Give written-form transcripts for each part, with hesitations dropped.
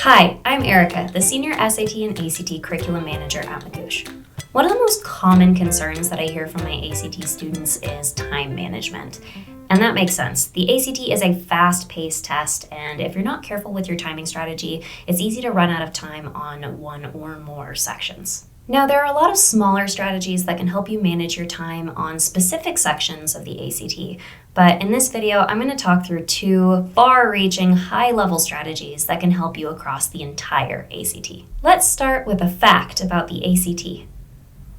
Hi, I'm Erika, the Senior SAT and ACT Curriculum Manager at Magoosh. One of the most common concerns that I hear from my ACT students is time management. And that makes sense. The ACT is a fast-paced test, and if you're not careful with your timing strategy, it's easy to run out of time on one or more sections. Now, there are a lot of smaller strategies that can help you manage your time on specific sections of the ACT, but in this video, I'm going to talk through two far-reaching, high-level strategies that can help you across the entire ACT. Let's start with a fact about the ACT.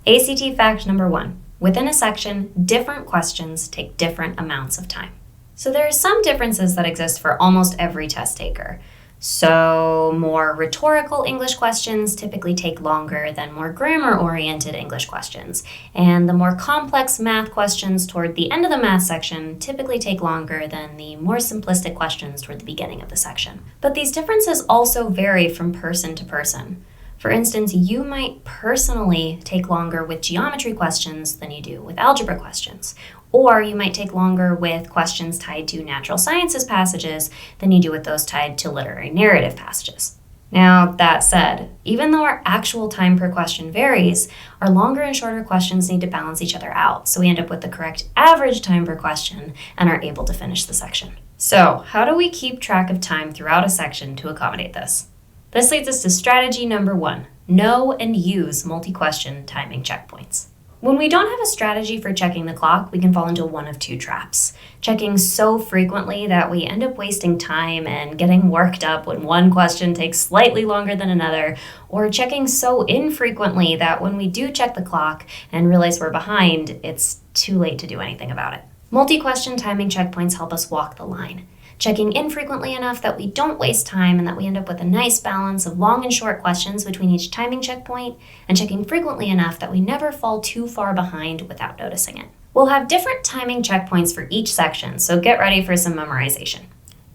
ACT fact number 1. Within a section, different questions take different amounts of time. So there are some differences that exist for almost every test taker. So more rhetorical English questions typically take longer than more grammar-oriented English questions. And the more complex math questions toward the end of the math section typically take longer than the more simplistic questions toward the beginning of the section. But these differences also vary from person to person. For instance, you might personally take longer with geometry questions than you do with algebra questions. Or you might take longer with questions tied to natural sciences passages than you do with those tied to literary narrative passages. Now, that said, even though our actual time per question varies, our longer and shorter questions need to balance each other out, so we end up with the correct average time per question and are able to finish the section. So, how do we keep track of time throughout a section to accommodate this? This leads us to strategy number 1, know and use multi-question timing checkpoints. When we don't have a strategy for checking the clock, we can fall into one of two traps. Checking so frequently that we end up wasting time and getting worked up when one question takes slightly longer than another, or checking so infrequently that when we do check the clock and realize we're behind, it's too late to do anything about it. Multi-question timing checkpoints help us walk the line. Checking infrequently enough that we don't waste time and that we end up with a nice balance of long and short questions between each timing checkpoint, and checking frequently enough that we never fall too far behind without noticing it. We'll have different timing checkpoints for each section, so get ready for some memorization.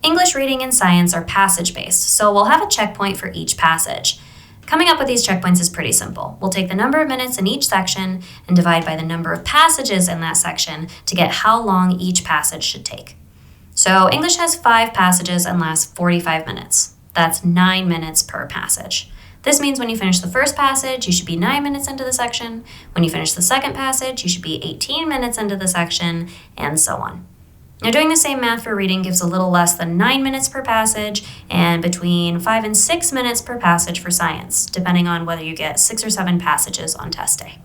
English, reading, and science are passage-based, so we'll have a checkpoint for each passage. Coming up with these checkpoints is pretty simple. We'll take the number of minutes in each section and divide by the number of passages in that section to get how long each passage should take. So English has 5 passages and lasts 45 minutes. That's 9 minutes per passage. This means when you finish the first passage, you should be 9 minutes into the section. When you finish the second passage, you should be 18 minutes into the section, and so on. Now, doing the same math for reading gives a little less than 9 minutes per passage and between 5 and 6 minutes per passage for science, depending on whether you get 6 or 7 passages on test day.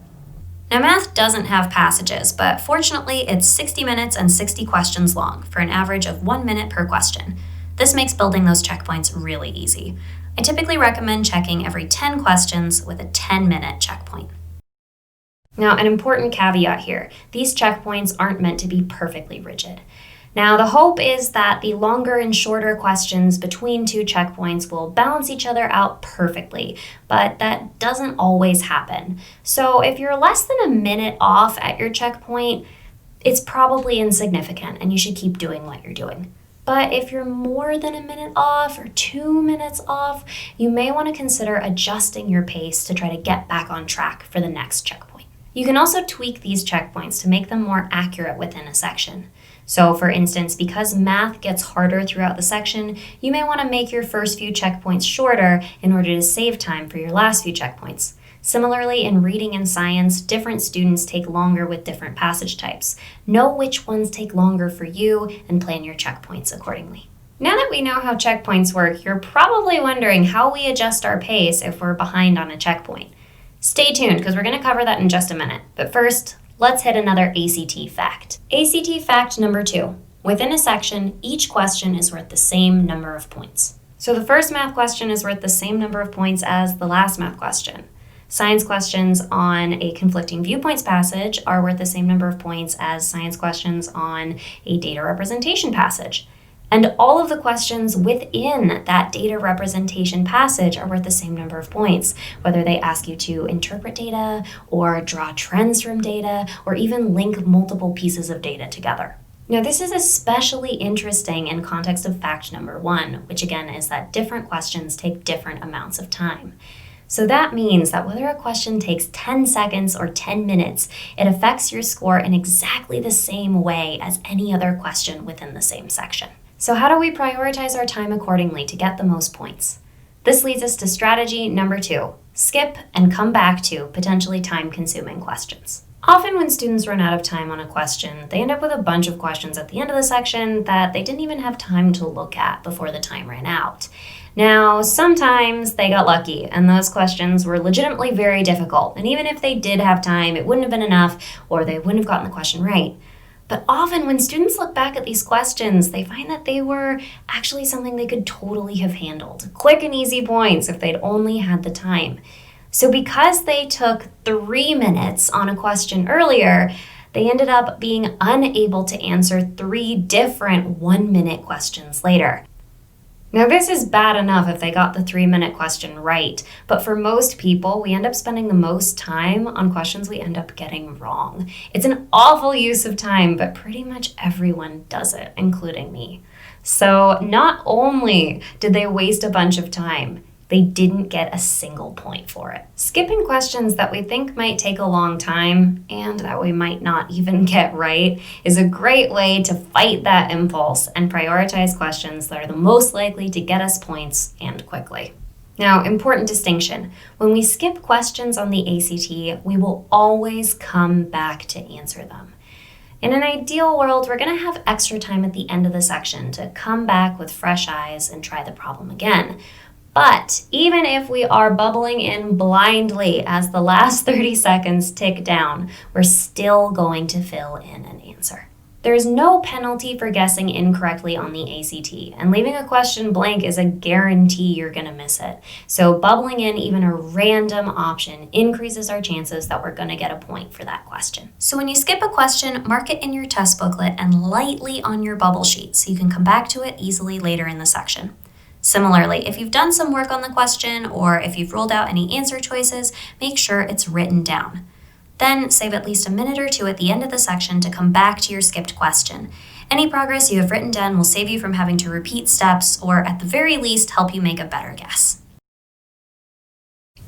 Now, math doesn't have passages, but fortunately, it's 60 minutes and 60 questions long for an average of 1 minute per question. This makes building those checkpoints really easy. I typically recommend checking every 10 questions with a 10-minute checkpoint. Now, an important caveat here. These checkpoints aren't meant to be perfectly rigid. Now, the hope is that the longer and shorter questions between two checkpoints will balance each other out perfectly, but that doesn't always happen. So if you're less than a minute off at your checkpoint, it's probably insignificant and you should keep doing what you're doing. But if you're more than a minute off or 2 minutes off, you may want to consider adjusting your pace to try to get back on track for the next checkpoint. You can also tweak these checkpoints to make them more accurate within a section. So for instance, because math gets harder throughout the section, you may want to make your first few checkpoints shorter in order to save time for your last few checkpoints. Similarly, in reading and science, different students take longer with different passage types. Know which ones take longer for you and plan your checkpoints accordingly. Now that we know how checkpoints work, you're probably wondering how we adjust our pace if we're behind on a checkpoint. Stay tuned because we're going to cover that in just a minute. But first, let's hit another ACT fact. ACT fact number 2. Within a section, each question is worth the same number of points. So the first math question is worth the same number of points as the last math question. Science questions on a conflicting viewpoints passage are worth the same number of points as science questions on a data representation passage. And all of the questions within that data representation passage are worth the same number of points, whether they ask you to interpret data or draw trends from data or even link multiple pieces of data together. Now, this is especially interesting in context of fact number 1, which again is that different questions take different amounts of time. So that means that whether a question takes 10 seconds or 10 minutes, it affects your score in exactly the same way as any other question within the same section. So how do we prioritize our time accordingly to get the most points? This leads us to strategy number 2, skip and come back to potentially time-consuming questions. Often when students run out of time on a question, they end up with a bunch of questions at the end of the section that they didn't even have time to look at before the time ran out. Now, sometimes they got lucky and those questions were legitimately very difficult, and even if they did have time, it wouldn't have been enough or they wouldn't have gotten the question right. But often when students look back at these questions, they find that they were actually something they could totally have handled. Quick and easy points if they'd only had the time. So because they took 3 minutes on a question earlier, they ended up being unable to answer 3 different 1-minute questions later. Now, this is bad enough if they got the 3-minute question right, but for most people, we end up spending the most time on questions we end up getting wrong. It's an awful use of time, but pretty much everyone does it, including me. So not only did they waste a bunch of time, they didn't get a single point for it. Skipping questions that we think might take a long time and that we might not even get right is a great way to fight that impulse and prioritize questions that are the most likely to get us points and quickly. Now, important distinction. When we skip questions on the ACT, we will always come back to answer them. In an ideal world, we're going to have extra time at the end of the section to come back with fresh eyes and try the problem again. But even if we are bubbling in blindly as the last 30 seconds tick down, we're still going to fill in an answer. There's no penalty for guessing incorrectly on the ACT, and leaving a question blank is a guarantee you're going to miss it. So bubbling in even a random option increases our chances that we're going to get a point for that question. So when you skip a question, mark it in your test booklet and lightly on your bubble sheet so you can come back to it easily later in the section. Similarly, if you've done some work on the question or if you've ruled out any answer choices, make sure it's written down. Then save at least a minute or 2 at the end of the section to come back to your skipped question. Any progress you have written down will save you from having to repeat steps or at the very least help you make a better guess.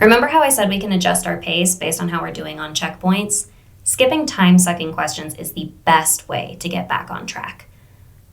Remember how I said we can adjust our pace based on how we're doing on checkpoints? Skipping time-sucking questions is the best way to get back on track.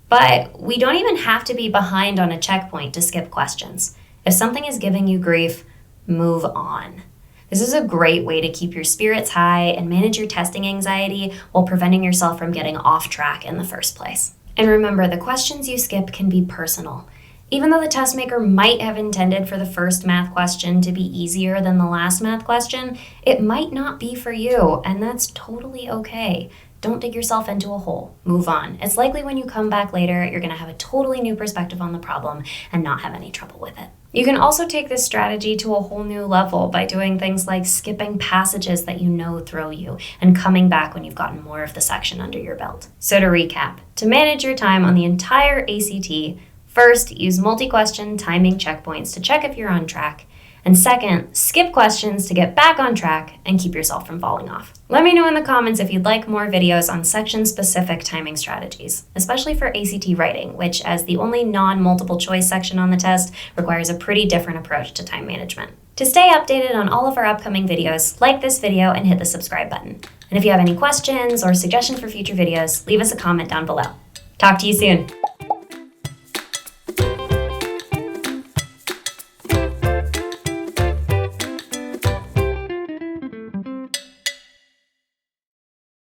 But we don't even have to be behind on a checkpoint to skip questions. If something is giving you grief, move on. This is a great way to keep your spirits high and manage your testing anxiety while preventing yourself from getting off track in the first place. And remember, the questions you skip can be personal. Even though the test maker might have intended for the first math question to be easier than the last math question, it might not be for you, and that's totally okay. Don't dig yourself into a hole. Move on. It's likely when you come back later, you're going to have a totally new perspective on the problem and not have any trouble with it. You can also take this strategy to a whole new level by doing things like skipping passages that you know throw you and coming back when you've gotten more of the section under your belt. So to recap, to manage your time on the entire ACT, first, use multi-question timing checkpoints to check if you're on track. And second, skip questions to get back on track and keep yourself from falling off. Let me know in the comments if you'd like more videos on section-specific timing strategies, especially for ACT writing, which, as the only non-multiple choice section on the test, requires a pretty different approach to time management. To stay updated on all of our upcoming videos, like this video and hit the subscribe button. And if you have any questions or suggestions for future videos, leave us a comment down below. Talk to you soon.